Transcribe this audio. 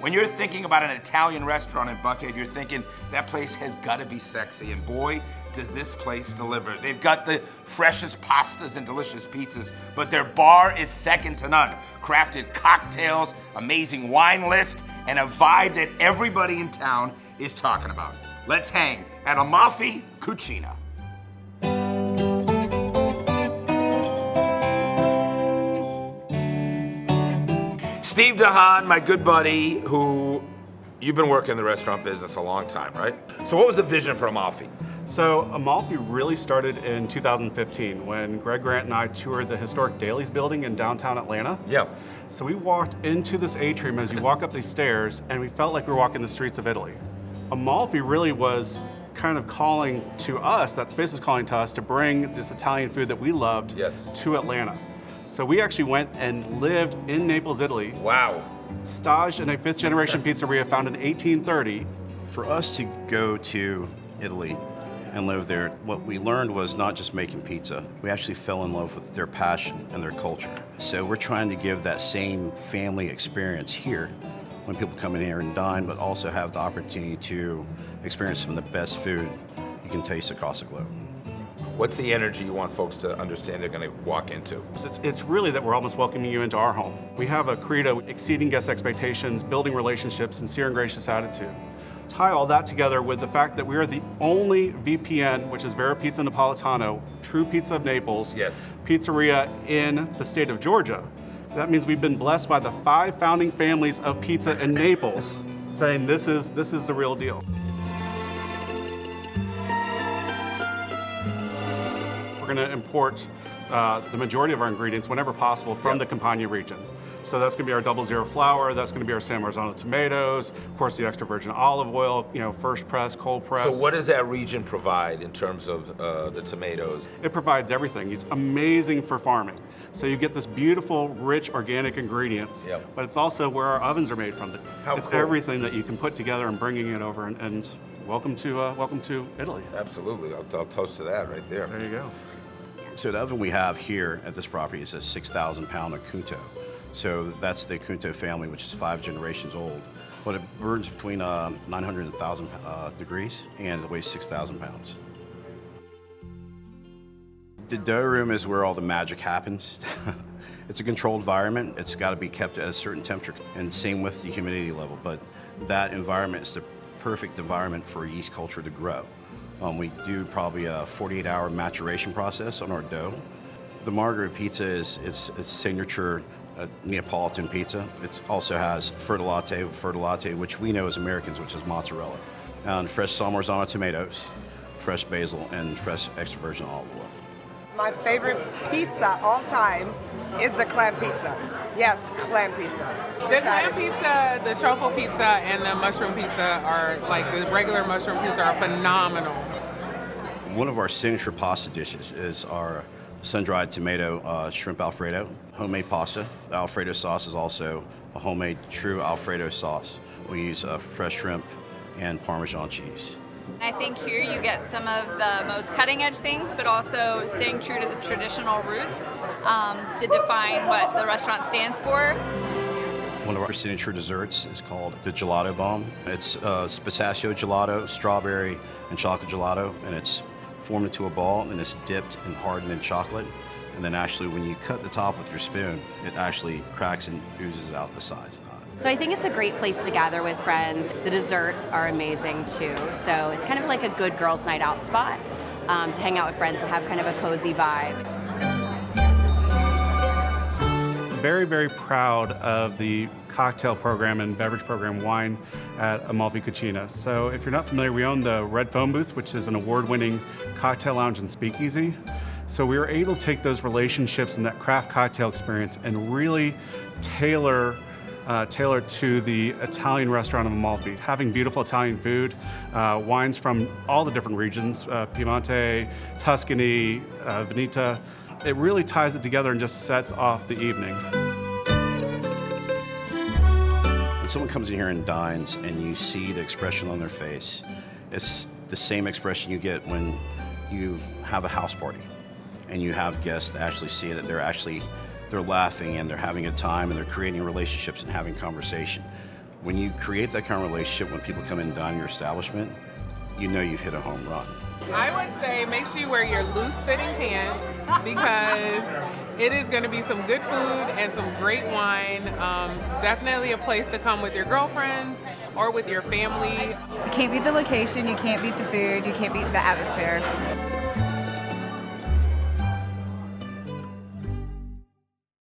When you're thinking about an Italian restaurant in Buckhead, you're thinking that place has got to be sexy, and boy, does this place deliver. They've got the freshest pastas and delicious pizzas, but their bar is second to none. Crafted cocktails, amazing wine list, and a vibe that everybody in town is talking about. Let's hang at Amalfi Cucina. Steve DeHaan, my good buddy, who you've been working in the restaurant business a long time, right? So what was the vision for Amalfi? So Amalfi really started in 2015 when Greg Grant and I toured the historic Dailies building in downtown Atlanta. Yeah. So we walked into this atrium as you walk up these stairs, and we felt like we were walking the streets of Italy. Amalfi really was kind of calling to us, that space was calling to us to bring this Italian food that we loved to Atlanta. So we actually went and lived in Naples, Italy. Wow. Staged in a fifth generation pizzeria founded in 1830. For us to go to Italy and live there, what we learned was not just making pizza. We actually fell in love with their passion and their culture. So we're trying to give that same family experience here when people come in here and dine, but also have the opportunity to experience some of the best food you can taste across the globe. What's the energy you want folks to understand they're going to walk into? It's really that we're almost welcoming you into our home. We have a credo, exceeding guest expectations, building relationships, sincere and gracious attitude. Tie all that together with the fact that we are the only VPN, which is Vera Pizza Napolitano, true pizza of Naples, pizzeria in the state of Georgia. That means we've been blessed by the 5 founding families of pizza in Naples, saying this is the real deal. We're going to import the majority of our ingredients whenever possible from the Campania region. So that's going to be our 00 flour, that's going to be our San Marzano tomatoes, of course the extra virgin olive oil, first press, cold press. So what does that region provide in terms of the tomatoes? It provides everything. It's amazing for farming. So you get this beautiful, rich, organic ingredients, but it's also where our ovens are made from. It's cool. Everything that you can put together and bringing it over, and welcome to Italy. Absolutely, I'll toast to that right there. There you go. So the oven we have here at this property is a 6,000 pound Acunto. So that's the Acunto family, which is 5 generations old. But it burns between 900 and 1,000 degrees, and it weighs 6,000 pounds. The dough room is where all the magic happens. It's a controlled environment. It's got to be kept at a certain temperature, and same with the humidity level. But that environment is the perfect environment for yeast culture to grow. We do probably a 48-hour maturation process on our dough. The Margherita pizza is signature Neapolitan pizza. It also has fertilate, which we know as Americans, which is mozzarella, and fresh San Marzano tomatoes, fresh basil, and fresh extra virgin olive oil. My favorite pizza all time is the clam pizza. Yes, clam pizza. The clam pizza, the truffle pizza, and the mushroom pizza are the regular mushroom pizza are phenomenal. One of our signature pasta dishes is our sun-dried tomato shrimp Alfredo, homemade pasta. The Alfredo sauce is also a homemade true Alfredo sauce. We use fresh shrimp and Parmesan cheese. I think here you get some of the most cutting-edge things, but also staying true to the traditional roots that define what the restaurant stands for. One of our signature desserts is called the gelato bomb. It's pistachio gelato, strawberry, and chocolate gelato, and it's formed into a ball, and it's dipped and hardened in chocolate. And then actually, when you cut the top with your spoon, it actually cracks and oozes out the sides. So I think it's a great place to gather with friends. The desserts are amazing too. So it's kind of like a good girls' night out spot to hang out with friends and have kind of a cozy vibe. Very, very proud of the cocktail program and beverage program wine at Amalfi Cucina. So if you're not familiar, we own the Red Foam Booth, which is an award-winning cocktail lounge and speakeasy. So we were able to take those relationships and that craft cocktail experience and really tailor to the Italian restaurant of Amalfi. Having beautiful Italian food, wines from all the different regions, Piemonte, Tuscany, Veneto, it really ties it together and just sets off the evening. When someone comes in here and dines and you see the expression on their face, it's the same expression you get when you have a house party and you have guests that actually see that they're laughing and they're having a time and they're creating relationships and having conversation. When you create that kind of relationship, when people come in and dine in your establishment, you know you've hit a home run. I would say make sure you wear your loose-fitting pants because it is going to be some good food and some great wine. Definitely a place to come with your girlfriends or with your family. You can't beat the location, you can't beat the food, you can't beat the atmosphere.